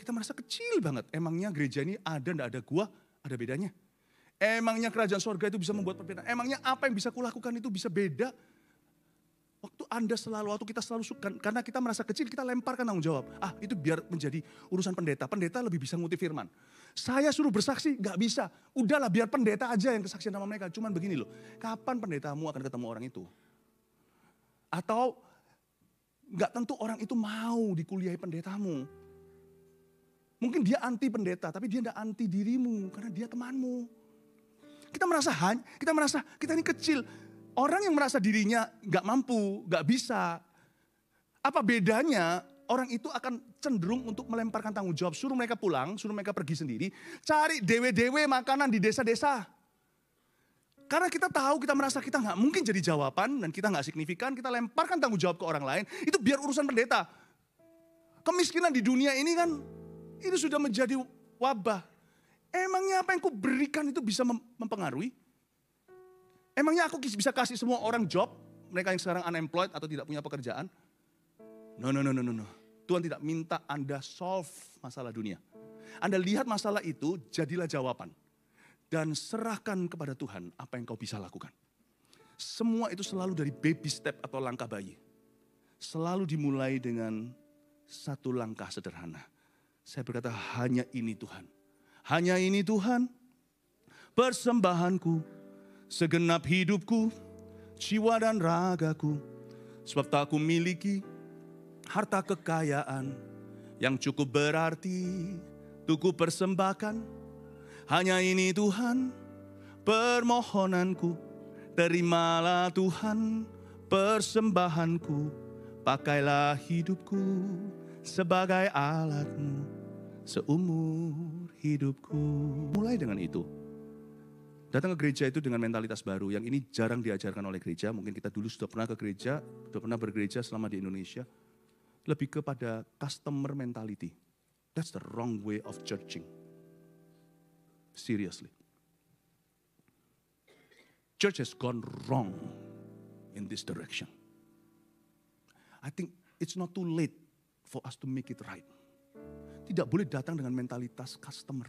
kita merasa kecil banget. Emangnya gereja ini ada enggak ada gua, ada bedanya. Emangnya kerajaan surga itu bisa membuat perbedaan. Emangnya apa yang bisa kulakukan itu bisa beda. Waktu kita selalu suka, karena kita merasa kecil, kita lemparkan tanggung jawab. Itu biar menjadi urusan pendeta. Pendeta lebih bisa ngutip firman. Saya suruh bersaksi, gak bisa. Udahlah biar pendeta aja yang kesaksian sama mereka. Cuman begini loh, kapan pendetamu akan ketemu orang itu? Atau gak tentu orang itu mau dikuliahi pendetamu. Mungkin dia anti pendeta, tapi dia gak anti dirimu, karena dia temanmu. Kita merasa kita ini kecil. Orang yang merasa dirinya gak mampu, gak bisa. Apa bedanya orang itu akan cenderung untuk melemparkan tanggung jawab. Suruh mereka pulang, suruh mereka pergi sendiri. Cari dewe-dewe makanan di desa-desa. Karena kita tahu, kita merasa kita gak mungkin jadi jawaban. Dan kita gak signifikan, kita lemparkan tanggung jawab ke orang lain. Itu biar urusan pendeta. Kemiskinan di dunia ini kan, itu sudah menjadi wabah. Emangnya apa yang ku berikan itu bisa mempengaruhi? Emangnya aku bisa kasih semua orang job, mereka yang sekarang unemployed atau tidak punya pekerjaan? No. Tuhan tidak minta Anda solve masalah dunia. Anda lihat masalah itu, jadilah jawaban. Dan serahkan kepada Tuhan apa yang kau bisa lakukan. Semua itu selalu dari baby step atau langkah bayi. Selalu dimulai dengan satu langkah sederhana. Saya berkata, hanya ini Tuhan. Hanya ini Tuhan, persembahanku. Segenap hidupku, jiwa dan ragaku, sebab tak ku miliki harta kekayaan yang cukup berarti untuk ku persembahkan. Hanya ini Tuhan, permohonanku. Terimalah Tuhan persembahanku. Pakailah hidupku sebagai alat-Mu seumur hidupku. Mulai dengan itu. Datang ke gereja itu dengan mentalitas baru yang ini jarang diajarkan oleh gereja. Mungkin kita dulu sudah pernah ke gereja, sudah pernah bergereja selama di Indonesia. Lebih kepada customer mentality. That's the wrong way of churching. Seriously. Church has gone wrong in this direction. I think it's not too late for us to make it right. Tidak boleh datang dengan mentalitas customer.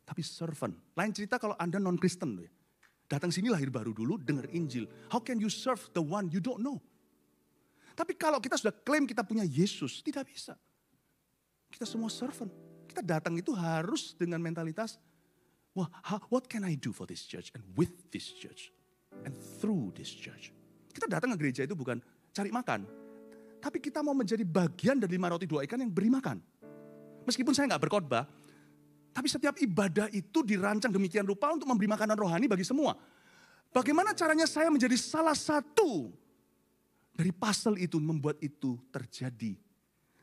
Tapi servant. Lain cerita kalau Anda non-Kristen. Datang sini lahir baru dulu, dengar Injil. How can you serve the one you don't know? Tapi kalau kita sudah klaim kita punya Yesus, tidak bisa. Kita semua servant. Kita datang itu harus dengan mentalitas, wah, what can I do for this church and with this church and through this church. Kita datang ke gereja itu bukan cari makan. Tapi kita mau menjadi bagian dari 5 roti 2 ikan yang beri makan. Meskipun saya nggak berkhotbah, tapi setiap ibadah itu dirancang demikian rupa untuk memberi makanan rohani bagi semua. Bagaimana caranya saya menjadi salah satu dari puzzle itu, membuat itu terjadi.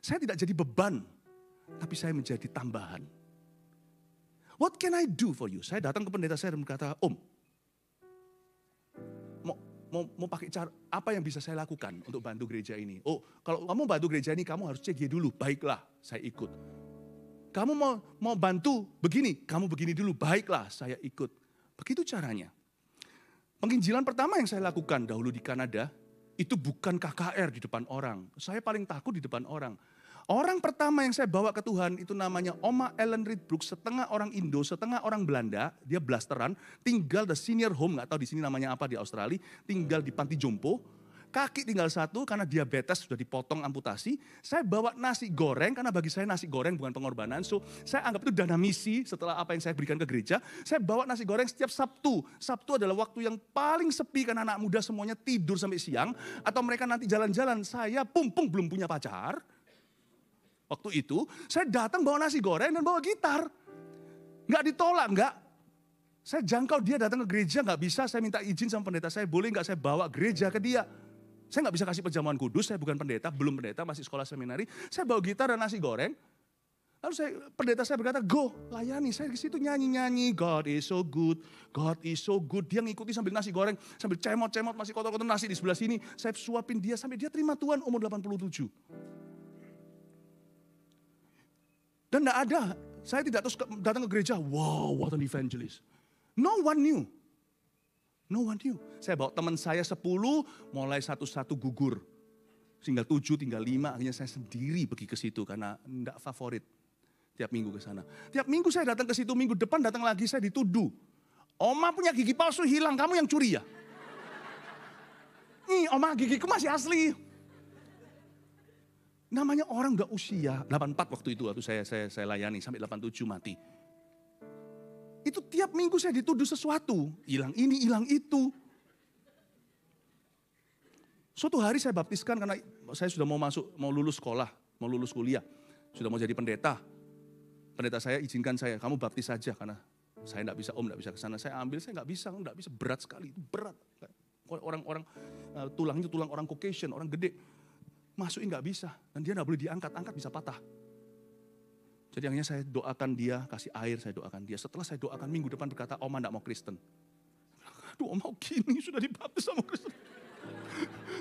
Saya tidak jadi beban, tapi saya menjadi tambahan. What can I do for you? Saya datang ke pendeta saya dan berkata, Om, mau pakai cara apa yang bisa saya lakukan untuk bantu gereja ini? Oh, kalau kamu bantu gereja ini, kamu harus CG dulu. Baiklah, saya ikut. Kamu mau bantu begini, kamu begini dulu, baiklah saya ikut. Begitu caranya. Penginjilan pertama yang saya lakukan dahulu di Kanada, itu bukan KKR di depan orang. Saya paling takut di depan orang. Orang pertama yang saya bawa ke Tuhan itu namanya Oma Ellen Reed Brooks, setengah orang Indo, setengah orang Belanda, dia blasteran, tinggal di senior home, gak tahu di sini namanya apa di Australia, tinggal di panti jompo. Kaki tinggal 1 karena diabetes sudah dipotong amputasi. Saya bawa nasi goreng karena bagi saya nasi goreng bukan pengorbanan. So saya anggap itu dana misi setelah apa yang saya berikan ke gereja. Saya bawa nasi goreng setiap Sabtu. Sabtu adalah waktu yang paling sepi karena anak muda semuanya tidur sampai siang. Atau mereka nanti jalan-jalan. Saya pumpung belum punya pacar. Waktu itu saya datang bawa nasi goreng dan bawa gitar. Nggak ditolak, nggak. Saya jangkau dia datang ke gereja, nggak bisa. Saya minta izin sama pendeta saya, boleh nggak saya bawa gereja ke dia. Saya nggak bisa kasih perjamuan kudus, saya bukan pendeta, belum pendeta, masih sekolah seminari. Saya bawa gitar dan nasi goreng. Lalu pendeta saya berkata, go, layani. Saya di situ nyanyi-nyanyi, God is so good, God is so good. Dia ngikuti sambil nasi goreng, sambil cemot-cemot, masih kotor-kotor nasi di sebelah sini. Saya suapin dia sampai dia terima Tuhan umur 87. Dan enggak ada, saya tidak terus datang ke gereja, wow, what an evangelist. No one knew. No one knew. Saya bawa teman saya 10, mulai satu-satu gugur. Tinggal 7, tinggal 5, akhirnya saya sendiri pergi ke situ karena enggak favorit. Tiap minggu ke sana. Tiap minggu saya datang ke situ, minggu depan datang lagi saya dituduh. Oma punya gigi palsu hilang, kamu yang curi ya? Nih, Oma gigiku masih asli. Namanya orang udah usia 84 waktu itu waktu saya layani sampai 87 mati. Itu tiap minggu saya dituduh sesuatu, hilang ini, hilang itu. Suatu hari saya baptiskan karena saya sudah mau lulus sekolah, mau lulus kuliah, sudah mau jadi pendeta. Pendeta saya izinkan saya, kamu baptis saja karena saya enggak bisa, Om enggak bisa ke sana. Saya ambil, saya enggak bisa, berat sekali, itu berat. Orang tulangnya tulang orang Caucasian, orang gede. Masukin nggak bisa, dan dia nggak boleh diangkat, angkat bisa patah. Jadi akhirnya saya doakan dia, kasih air, saya doakan dia. Setelah saya doakan minggu depan berkata, Oma nggak mau Kristen. Aduh, Oma gini sudah dibaptis sama Kristen.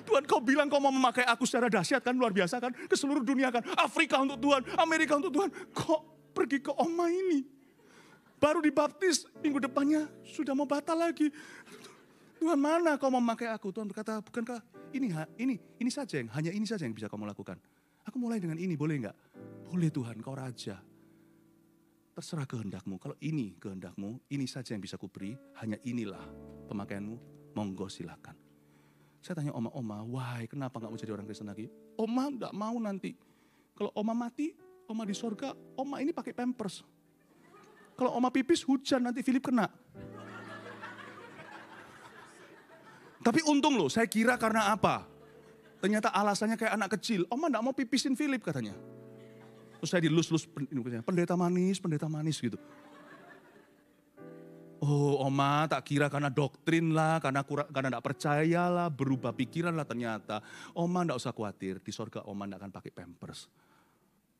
Tuhan kau bilang kau mau memakai aku secara dahsyat kan, luar biasa kan, ke seluruh dunia kan, Afrika untuk Tuhan, Amerika untuk Tuhan. Kok pergi ke Oma ini? Baru dibaptis, minggu depannya sudah mau batal lagi. Tuhan mana kau mau memakai aku? Tuhan berkata, bukankah ini saja yang, hanya ini saja yang bisa kamu lakukan. Aku mulai dengan ini, boleh enggak? Boleh Tuhan, kau raja. Terserah kehendakmu, kalau ini kehendakmu, ini saja yang bisa kuberi, hanya inilah pemakaianmu, monggo silakan. Saya tanya Oma, why kenapa enggak mau jadi orang Kristen lagi? Oma enggak mau nanti. Kalau Oma mati, Oma di sorga, Oma ini pakai pampers. Kalau Oma pipis, hujan nanti Philip kena. Tapi untung loh, saya kira karena apa? Ternyata alasannya kayak anak kecil. Oma enggak mau pipisin Philip katanya. Terus saya dilus-lus, pendeta manis gitu. Oh oma tak kira karena doktrin lah, karena enggak percaya lah, berubah pikiran lah ternyata. Oma enggak usah khawatir, di sorga oma enggak akan pakai pampers.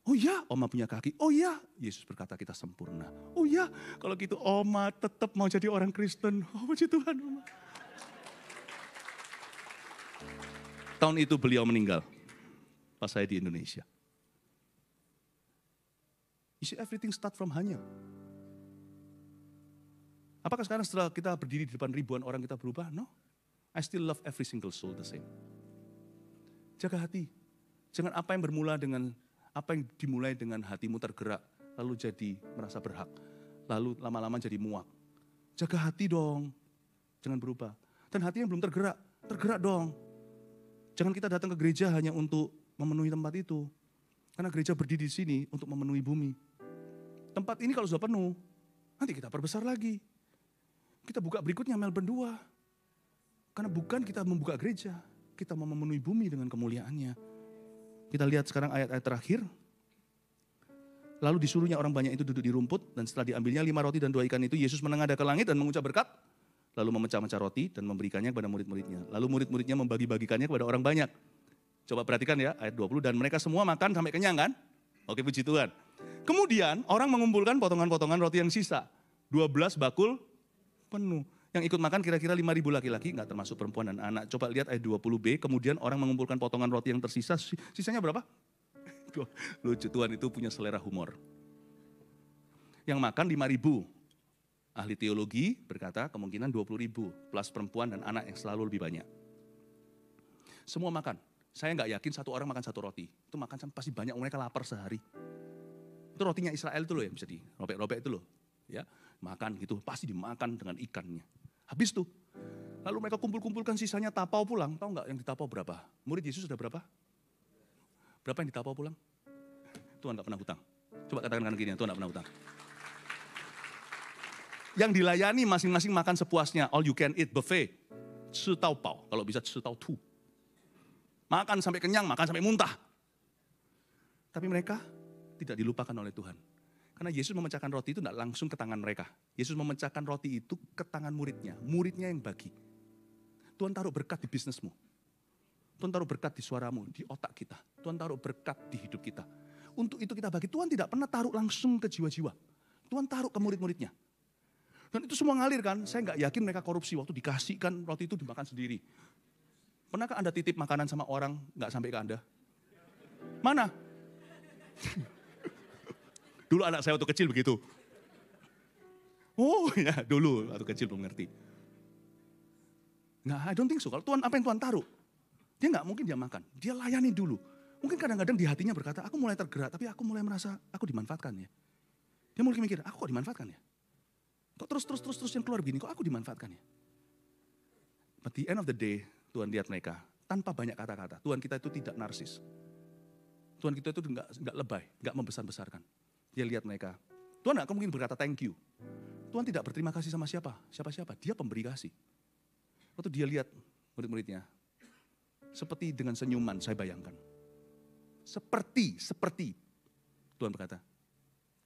Oh ya, oma punya kaki. Oh ya, Yesus berkata kita sempurna. Oh ya, kalau gitu oma tetap mau jadi orang Kristen. Oh puji Tuhan oma. Tahun itu beliau meninggal, pas saya di Indonesia. You see, everything start from hanya. Apakah sekarang setelah kita berdiri di depan ribuan orang kita berubah? No. I still love every single soul the same. Jaga hati. Jangan apa yang dimulai dengan hatimu tergerak, lalu jadi merasa berhak. Lalu lama-lama jadi muak. Jaga hati dong. Jangan berubah. Dan hati yang belum tergerak, tergerak dong. Jangan kita datang ke gereja hanya untuk memenuhi tempat itu. Karena gereja berdiri di sini untuk memenuhi bumi. Tempat ini kalau sudah penuh, nanti kita perbesar lagi. Kita buka berikutnya Melbourne 2. Karena bukan kita membuka gereja, kita mau memenuhi bumi dengan kemuliaannya. Kita lihat sekarang ayat-ayat terakhir. Lalu disuruhnya orang banyak itu duduk di rumput, dan setelah diambilnya 5 roti dan 2 ikan itu, Yesus menengadah ke langit dan mengucap berkat, lalu memecah-mecah roti dan memberikannya kepada murid-muridnya. Lalu murid-muridnya membagi-bagikannya kepada orang banyak. Coba perhatikan ya, ayat 20, dan mereka semua makan sampai kenyang kan? Oke, puji Tuhan. Kemudian orang mengumpulkan potongan-potongan roti yang sisa. 12 bakul penuh. Yang ikut makan kira-kira 5.000 laki-laki, nggak termasuk perempuan dan anak. Coba lihat ayat 20b, kemudian orang mengumpulkan potongan roti yang tersisa, sisanya berapa? Lucu, Tuhan itu punya selera humor. Yang makan 5.000. Ahli teologi berkata kemungkinan 20.000, plus perempuan dan anak yang selalu lebih banyak. Semua makan. Saya nggak yakin satu orang makan satu roti. Itu makan pasti banyak, mereka lapar sehari. Itu rotinya Israel itu loh yang bisa dirobek-robek itu loh. Ya, makan gitu, pasti dimakan dengan ikannya. Habis tuh, lalu mereka kumpul-kumpulkan sisanya tapau pulang. Tahu nggak yang ditapau berapa? Murid Yesus sudah berapa? Berapa yang ditapau pulang? Tuhan nggak pernah hutang. Coba katakan kanan kiri, Tuhan nggak pernah hutang. Yang dilayani masing-masing makan sepuasnya, all you can eat buffet. 吃到饱, kalau bisa 吃到吐. Makan sampai kenyang, makan sampai muntah. Tapi mereka tidak dilupakan oleh Tuhan. Karena Yesus memecahkan roti itu tidak langsung ke tangan mereka. Yesus memecahkan roti itu ke tangan muridnya. Muridnya yang bagi. Tuhan taruh berkat di bisnismu. Tuhan taruh berkat di suaramu, di otak kita. Tuhan taruh berkat di hidup kita. Untuk itu kita bagi. Tuhan tidak pernah taruh langsung ke jiwa-jiwa. Tuhan taruh ke murid-muridnya. Dan itu semua ngalir kan. Saya nggak yakin mereka korupsi. Waktu dikasihkan roti itu dimakan sendiri. Pernahkah Anda titip makanan sama orang nggak sampai ke Anda? Mana? Dulu anak saya waktu kecil begitu. Oh ya, dulu waktu kecil belum ngerti. Nah, I don't think so. Kalau Tuhan, apa yang Tuhan taruh? Dia nggak mungkin dia makan. Dia layani dulu. Mungkin kadang-kadang di hatinya berkata, aku mulai tergerak, tapi aku mulai merasa aku dimanfaatkan ya. Dia mulai mikir, aku kok dimanfaatkan ya? Kok terus yang keluar begini, kok aku dimanfaatkan ya? But the end of the day, Tuhan lihat mereka tanpa banyak kata-kata. Tuhan kita itu tidak narsis. Tuhan kita itu enggak lebay, enggak membesar-besarkan. Dia lihat mereka. Tuhan enggak mungkin berkata thank you. Tuhan tidak berterima kasih sama siapa-siapa. Dia pemberi kasih. Waktu dia lihat murid-muridnya, seperti dengan senyuman saya bayangkan. Seperti Tuhan berkata,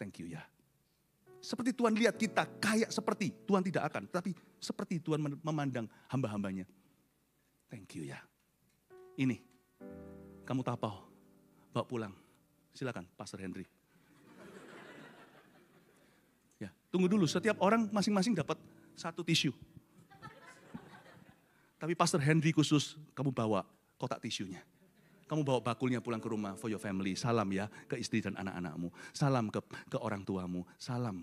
thank you ya. Seperti Tuhan lihat kita kayak seperti, Tuhan tidak akan. Tapi seperti Tuhan memandang hamba-hambanya. Thank you ya. Ini, kamu tapau, bawa pulang. Silakan, Pastor Henry. Ya, tunggu dulu, setiap orang masing-masing dapat satu tisu. Tapi Pastor Henry khusus, kamu bawa kotak tisunya. Kamu bawa bakulnya pulang ke rumah for your family. Salam ya ke istri dan anak-anakmu. Salam ke orang tuamu. Salam.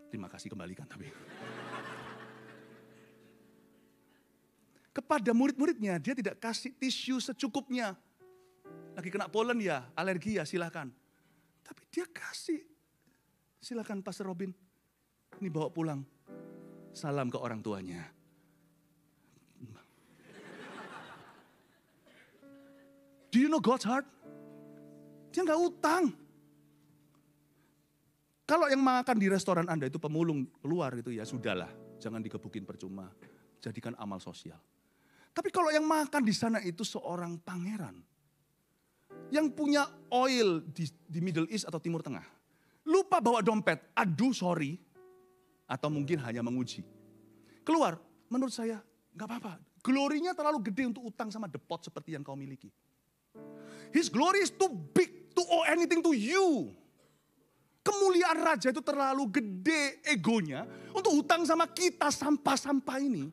Terima kasih kembalikan tapi. Kepada murid-muridnya dia tidak kasih tisu secukupnya. Lagi kena polen ya, alergi ya silakan. Tapi dia kasih. Silakan Pastor Robin. Ini bawa pulang. Salam ke orang tuanya. Do you know God's heart? Dia nggak utang. Kalau yang makan di restoran Anda itu pemulung keluar gitu ya sudahlah. Jangan digebukin percuma. Jadikan amal sosial. Tapi kalau yang makan di sana itu seorang pangeran. Yang punya oil di Middle East atau Timur Tengah. Lupa bawa dompet. Aduh sorry. Atau mungkin hanya menguji. Keluar, menurut saya gak apa-apa. Glorinya terlalu gede untuk utang sama depot seperti yang kau miliki. His glory is too big to owe anything to you. Kemuliaan raja itu terlalu gede egonya untuk hutang sama kita sampah-sampah ini.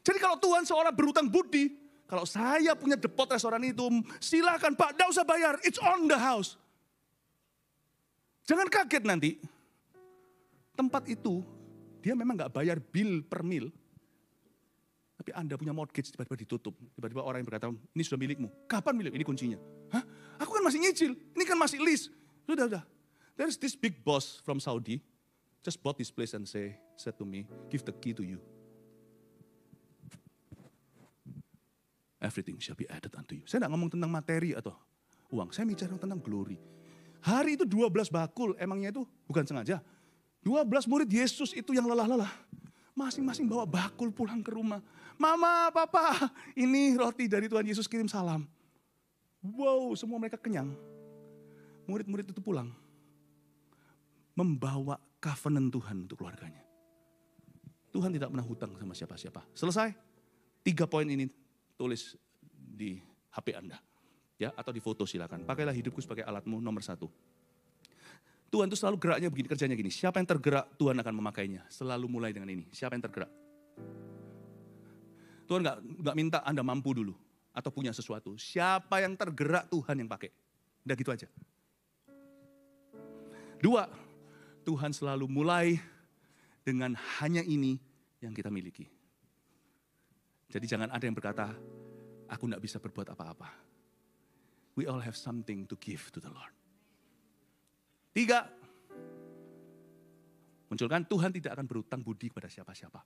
Jadi kalau Tuhan seorang berhutang budi, kalau saya punya depot restoran itu, silakan Pak, gak usah bayar, it's on the house. Jangan kaget nanti, tempat itu dia memang gak bayar bill per mil, tapi Anda punya mortgage tiba-tiba ditutup. Tiba-tiba orang yang berkata, ini sudah milikmu. Kapan milik? Ini kuncinya. Hah? Aku kan masih nyicil, ini kan masih lease. Sudah. There's this big boss from Saudi, just bought this place and said to me, give the key to you. Everything shall be added unto you. Saya tidak ngomong tentang materi atau uang, saya bicara tentang glory. Hari itu 12 bakul, emangnya itu bukan sengaja. 12 murid Yesus itu yang lelah-lelah. Masing-masing bawa bakul pulang ke rumah. Mama, papa, ini roti dari Tuhan Yesus, kirim salam. Wow, semua mereka kenyang. Murid-murid itu pulang. Membawa covenant Tuhan untuk keluarganya. Tuhan tidak pernah hutang sama siapa-siapa. Selesai? 3 poin ini tulis di HP Anda. Ya, atau di foto silakan. Pakailah hidupku sebagai alatmu, nomor 1. Tuhan itu selalu geraknya begini, kerjanya gini. Siapa yang tergerak, Tuhan akan memakainya. Selalu mulai dengan ini. Siapa yang tergerak? Tuhan gak minta Anda mampu dulu. Atau punya sesuatu. Siapa yang tergerak, Tuhan yang pakai. Udah gitu aja. 2, Tuhan selalu mulai dengan hanya ini yang kita miliki. Jadi jangan ada yang berkata, aku gak bisa berbuat apa-apa. We all have something to give to the Lord. 3, munculkan Tuhan tidak akan berutang budi kepada siapa-siapa.